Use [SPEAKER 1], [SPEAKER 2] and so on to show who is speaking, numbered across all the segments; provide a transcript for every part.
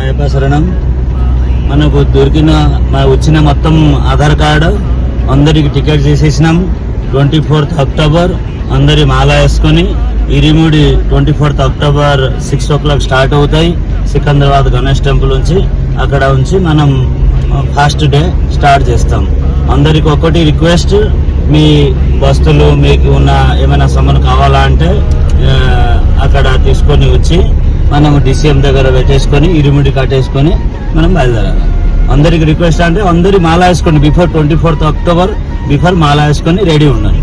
[SPEAKER 1] అయ్యప్ప శరణం. మనకు దొరికిన వచ్చిన మొత్తం ఆధార్ కార్డు అందరికి టికెట్ చేసేసినాం. 24th అక్టోబర్ అందరి మాల వేసుకొని ఇరిముడి 24th అక్టోబర్ 6 o'clock స్టార్ట్ అవుతాయి. సికింద్రాబాద్ గణేష్ టెంపుల్ నుంచి అక్కడ ఉంచి మనం ఫాస్ట్ డే స్టార్ట్ చేస్తాం. అందరికి ఒక్కటి రిక్వెస్ట్, మీ బస్తులు మీకు ఉన్న ఏమైనా సామాను కావాలా అంటే అక్కడ తీసుకొని వచ్చి మనం డిసిఎం దగ్గర పెట్టేసుకొని ఇరిముడి కట్టేసుకొని మనం బయలుదేరాలి. అందరికి రిక్వెస్ట్ అంటే అందరి మాల వేసుకొని బిఫోర్ 24th అక్టోబర్ బిఫోర్ మాల వేసుకొని రెడీ ఉండాలి.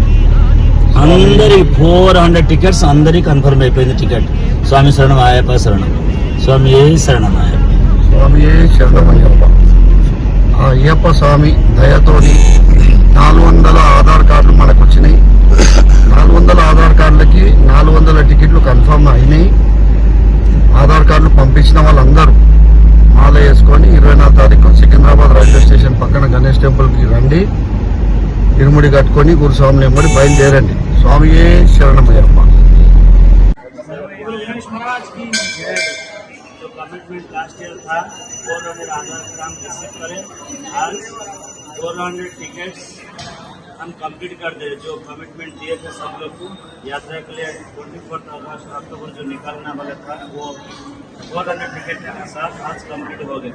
[SPEAKER 1] అందరి 400 టికెట్స్ అందరికి కన్ఫర్మ్ అయిపోయింది టికెట్. స్వామి శరణం అయ్యప్ప శరణం. స్వామి శరణం అయ్యప్ప.
[SPEAKER 2] స్వామి శరణమయ్యప్ప. అయ్యప్ప స్వామి దయతోని 400 ఆధార్ కార్డులు మనకు వచ్చినాయి. 400 ఆధార్ కార్డులకి 400 టికెట్లు కన్ఫర్మ్ అయినాయి. ఆధార్ కార్డులు పంపించిన వాళ్ళందరూ మాల వేసుకొని 24వ తారీఖు సికింద్రాబాద్ రైల్వే స్టేషన్ పక్కన గణేష్ టెంపుల్కి రండి. ఇరుముడి కట్టుకొని గురుస్వామిని ఎంబడి బయలుదేరండి. స్వామియే శరణమయ్యప్ప.
[SPEAKER 1] कमिटमेंट लास्ट ईयर था 400 आधार कार्ड रिसीव करें. आज 400 टिकट्स हम कंप्लीट कर दे. जो कमिटमेंट दिए थे सब लोग को यात्रा के लिए 24th अक्टूबर जो निकालना वाला था वो 400 टिकट के साथ आज कंप्लीट हो गए.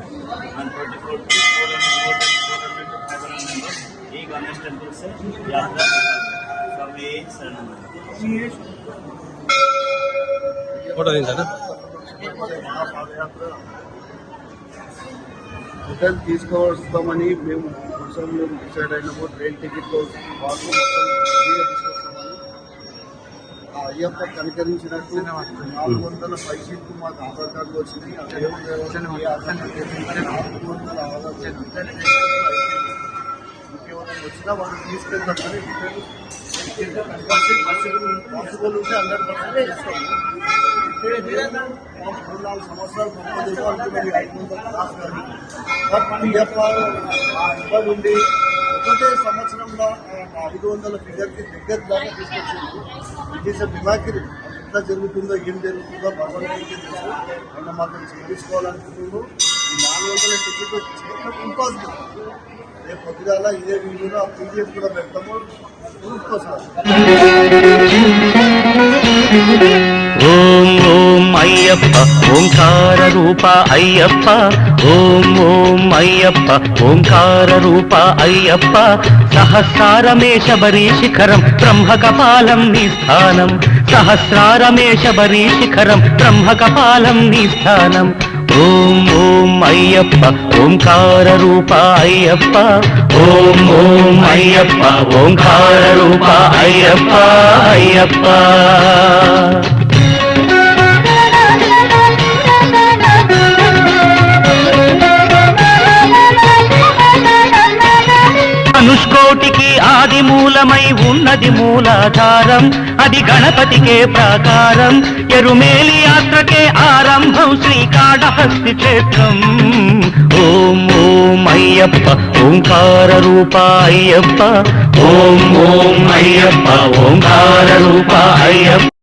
[SPEAKER 1] 24th 400 to 500 मेंबर्स ये गणेश टेंपल से यात्रा स्वामी शरणम.
[SPEAKER 2] హోటల్ తీసుకొస్తామని మేము గురుస్వామిలో డిసైడ్ అయినప్పుడు ట్రైన్ టికెట్ వాళ్ళు తీసుకొస్తామని అయ్యప్ప కనికరించినట్టు 400 పైసీలకు మాకు ఆధార్ కార్డులు వచ్చినాయి. 400 ఆధార్ ఇంకెవరైనా వచ్చినా వాళ్ళు తీసుకెళ్తామని పాసిబుల్ ఉంటే 100% ఇస్తాము. 4 సంవత్సరాలు ఉండి ఒకటే సంవత్సరంలో 500 ఫిగర్కి దగ్గర దాకా తీసుకొచ్చింది. It is miracle. ఎట్లా జరుగుతుందో ఏం జరుగుతుందో భగవంతుడికి తెలుసు. ఆయన మాత్రం చేయించుకోవాలనుకుంటున్నాడు. ఈ 400 టికెట్ చేయడం ఇంపాసిబుల్. రేపు పొద్దుగాల ఇదే వీడియోలో ఆ పీడిఎఫ్ కూడా పెడతాము.
[SPEAKER 3] ఓం ఓం అయ్యప్ప ఓంకార రూప అయ్యప్ప. ఓం ఓం అయ్యప్ప ఓంకార రూప అయ్యప్ప. సహస్రారమేష బరీ శిఖరం బ్రహ్మకపాలం నీ స్థానం. సహస్రారమేష బరీ శిఖరం బ్రహ్మకపాలం నీ స్థానం. ఓం ఓం అయ్యప్ప ఓంకార రూప అయ్యప్ప. ఓం ఓం అయ్యప్ప ఓంకార రూప అయ్యప్ప అయ్యప్ప. అనుష్కోటికి ఆది మూలమై ఉన్నది మూలాధారం. అది గణపతికే ప్రాకారం. ఎరుమేలి యాత్రకే ఆరంభం శ్రీకాళహస్తి క్షేత్రం. ఓం ఓం అయ్యప్ప ఓంకార రూప అయ్యప్ప. ఓం ఓం అయ్యప్ప ఓంకార రూప అయ్యప్ప.